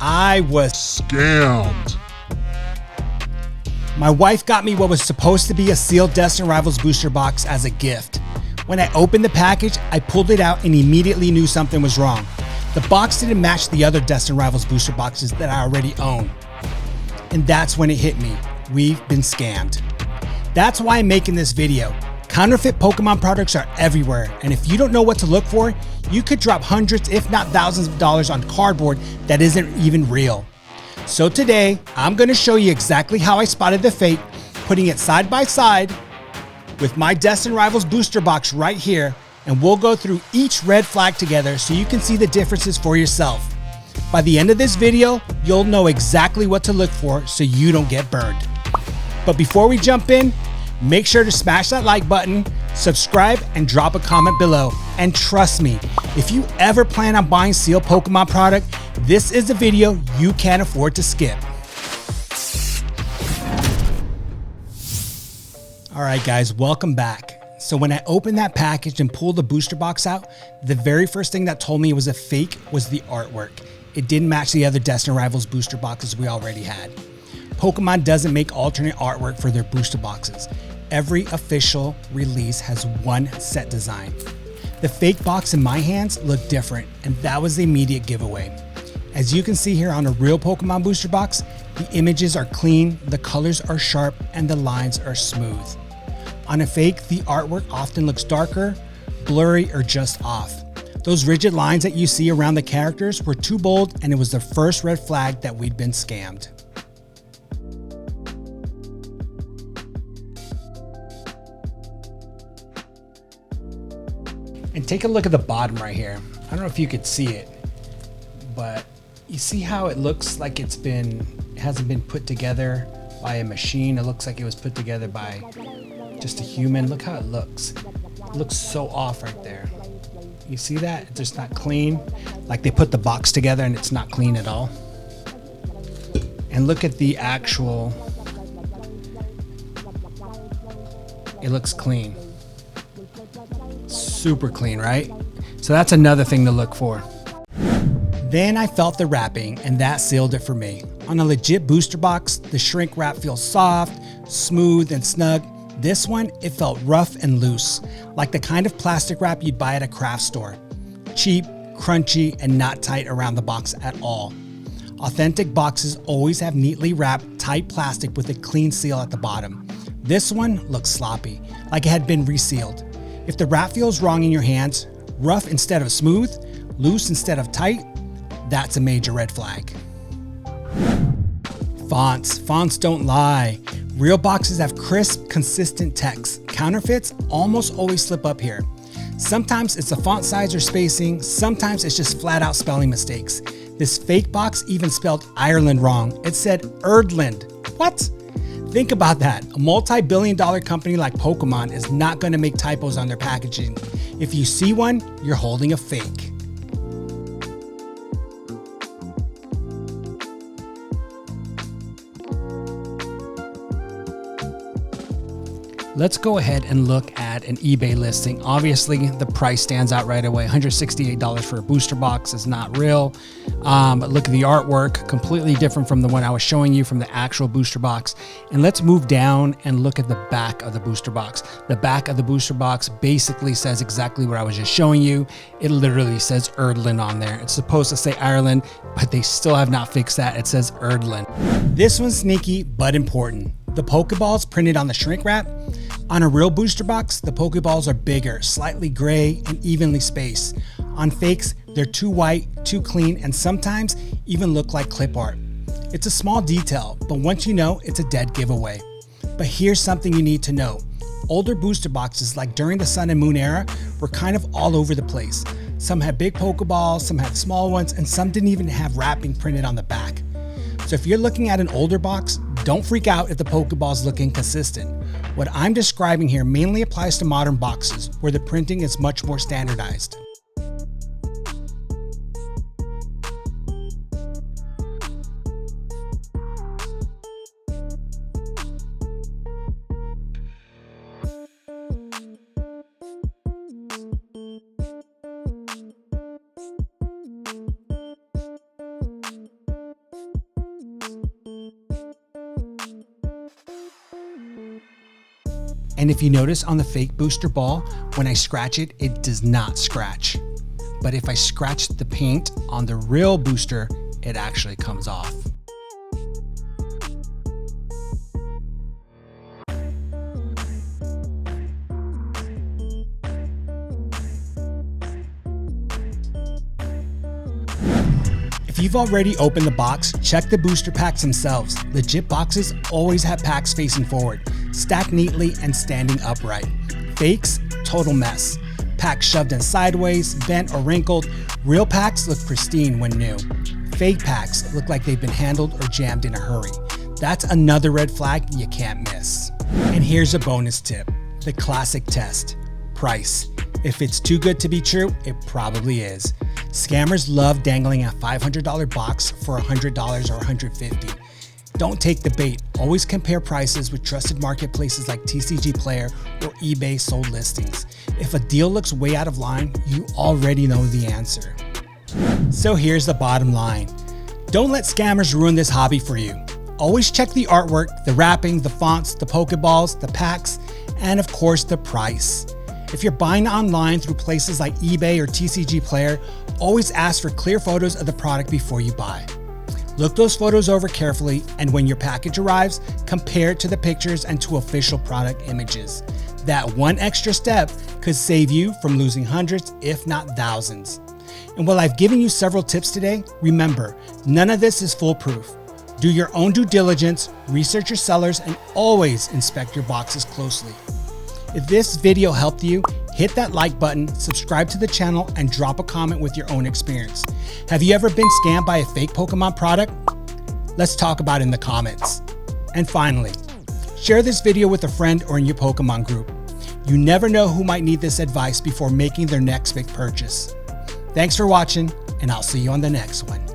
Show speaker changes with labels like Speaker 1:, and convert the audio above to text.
Speaker 1: I was
Speaker 2: scammed.
Speaker 1: My wife got me what was supposed to be a sealed Destined Rivals booster box as a gift. When I opened the package, I pulled it out and immediately knew something was wrong. The box didn't match the other Destined Rivals booster boxes that I already own. And that's when it hit me. We've been scammed. That's why I'm making this video. Counterfeit Pokemon products are everywhere, and if you don't know what to look for, you could drop hundreds if not thousands of dollars on cardboard that isn't even real. So today, I'm going to show you exactly how I spotted the fake, putting it side by side with my Destined Rivals booster box right here, and we'll go through each red flag together so you can see the differences for yourself. By the end of this video, you'll know exactly what to look for so you don't get burned. But before we jump in, make sure to smash that like button, subscribe, and drop a comment below. And trust me, if you ever plan on buying sealed Pokemon product, this is a video you can't afford to skip. All right, guys, welcome back. So when I opened that package and pulled the booster box out, the very first thing that told me it was a fake was the artwork. It didn't match the other Destined Rivals booster boxes we already had. Pokemon doesn't make alternate artwork for their booster boxes. Every official release has one set design. The fake box in my hands looked different, and that was the immediate giveaway. As you can see here on a real Pokemon booster box, the images are clean, the colors are sharp, and the lines are smooth. On a fake, the artwork often looks darker, blurry, or just off. Those rigid lines that you see around the characters were too bold, and it was the first red flag that we'd been scammed. And take a look at the bottom right here. I don't know if you could see it, but you see how it looks like it hasn't been put together by a machine. It looks like it was put together by just a human. Look how it looks. It looks so off right there. You see that? It's just not clean. Like they put the box together and it's not clean at all. And look at the actual, it looks clean. Super clean, right? So that's another thing to look for. Then I felt the wrapping, and that sealed it for me. On a legit booster box, the shrink wrap feels soft, smooth, and snug. This one, it felt rough and loose, like the kind of plastic wrap you'd buy at a craft store. Cheap, crunchy, and not tight around the box at all. Authentic boxes always have neatly wrapped, tight plastic with a clean seal at the bottom. This one looks sloppy, like it had been resealed. If the wrap feels wrong in your hands, rough instead of smooth, loose instead of tight, that's a major red flag. Fonts don't lie. Real boxes have crisp, consistent text. Counterfeits almost always slip up here. Sometimes it's the font size or spacing, sometimes it's just flat out spelling mistakes. This fake box even spelled Ireland wrong. It said Erdland. What? Think about that. A multi-billion-dollar company like Pokemon is not going to make typos on their packaging. If you see one, you're holding a fake. Let's go ahead and look at an eBay listing. Obviously, the price stands out right away. $168 for a booster box is not real. But look at the artwork, completely different from the one I was showing you from the actual booster box. And let's move down and look at the back of the booster box. The back of the booster box basically says exactly what I was just showing you. It literally says Erdland on there. It's supposed to say Ireland, but they still have not fixed that. It says Erdland. This one's sneaky, but important. The Pokeballs printed on the shrink wrap. On a real booster box, the Pokeballs are bigger, slightly gray, and evenly spaced. On fakes, they're too white, too clean, and sometimes even look like clip art. It's a small detail, but once you know, it's a dead giveaway. But here's something you need to know. Older booster boxes, like during the Sun and Moon era, were kind of all over the place. Some had big Pokeballs, some had small ones, and some didn't even have wrapping printed on the back. So if you're looking at an older box, don't freak out if the Pokeballs look inconsistent. What I'm describing here mainly applies to modern boxes, where the printing is much more standardized. And if you notice on the fake booster ball, when I scratch it, it does not scratch. But if I scratch the paint on the real booster, it actually comes off. If you've already opened the box, check the booster packs themselves. Legit boxes always have packs facing forward, stacked neatly and standing upright. Fakes, total mess. Packs shoved in sideways, bent or wrinkled. Real packs look pristine when new. Fake packs look like they've been handled or jammed in a hurry. That's another red flag you can't miss. And here's a bonus tip, the classic test, price. If it's too good to be true, it probably is. Scammers love dangling a $500 box for $100 or $150. Don't take the bait. Always compare prices with trusted marketplaces like TCG Player or eBay sold listings. If a deal looks way out of line, you already know the answer. So here's the bottom line. Don't let scammers ruin this hobby for you. Always check the artwork, the wrapping, the fonts, the Poké Balls, the packs, and of course the price. If you're buying online through places like eBay or TCG Player, always ask for clear photos of the product before you buy. Look those photos over carefully, and when your package arrives, compare it to the pictures and to official product images. That one extra step could save you from losing hundreds, if not thousands. And while I've given you several tips today, remember, none of this is foolproof. Do your own due diligence, research your sellers, and always inspect your boxes closely. If this video helped you, hit that like button, subscribe to the channel, and drop a comment with your own experience. Have you ever been scammed by a fake Pokemon product? Let's talk about it in the comments. And finally, share this video with a friend or in your Pokemon group. You never know who might need this advice before making their next big purchase. Thanks for watching, and I'll see you on the next one.